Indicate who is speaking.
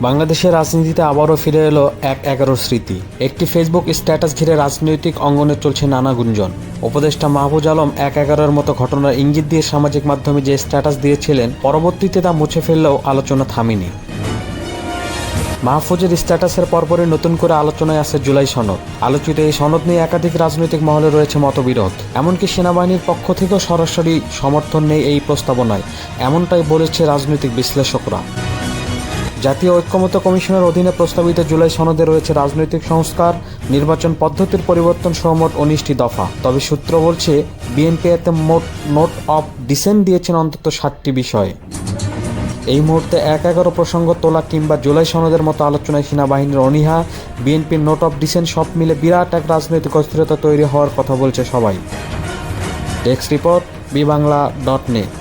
Speaker 1: বাংলাদেশের রাজনীতিতে আবারও ফিরে এলো ১/১১ স্মৃতি। একটি ফেসবুক স্ট্যাটাস ঘিরে রাজনৈতিক অঙ্গনে চলছে নানা গুঞ্জন। উপদেষ্টা মাহফুজ আলম ১/১১-এর মতো ঘটনার ইঙ্গিত দিয়ে সামাজিক মাধ্যমে যে স্ট্যাটাস দিয়েছিলেন, পরবর্তীতে তা মুছে ফেললেও আলোচনা থামেনি। মাহফুজের স্ট্যাটাসের পরপরই নতুন করে আলোচনায় আসে জুলাই সনদ। আলোচিত এই সনদ নিয়ে একাধিক রাজনৈতিক মহলে রয়েছে মতবিরোধ। এমনকি সেনাবাহিনীর পক্ষ থেকেও সরাসরি সমর্থন নেই এই প্রস্তাবনায়, এমনটাই বলেছে রাজনৈতিক বিশ্লেষকরা। জাতীয় ঐক্যমত্য কমিশনের অধীনে প্রস্তাবিত জুলাই সনদে রয়েছে রাজনৈতিক সংস্কার, নির্বাচন পদ্ধতির পরিবর্তন সহ মোট ১৯টি দফা। তবে সূত্র বলছে, বিএনপি এতে মোট নোট অফ ডিসেন্ট দিয়েছেন অন্তত ৭টি বিষয়ে। এই মুহূর্তে ১/১১ প্রসঙ্গ তোলা কিংবা জুলাই সনদের মতো আলোচনায় সেনাবাহিনীর অনীহা, বিএনপির নোট অফ ডিসেন্ট সব মিলে বিরাট এক রাজনৈতিক অস্থিরতা তৈরি হওয়ার কথা বলছে সবাই। Desk report, বিবাংলা.net।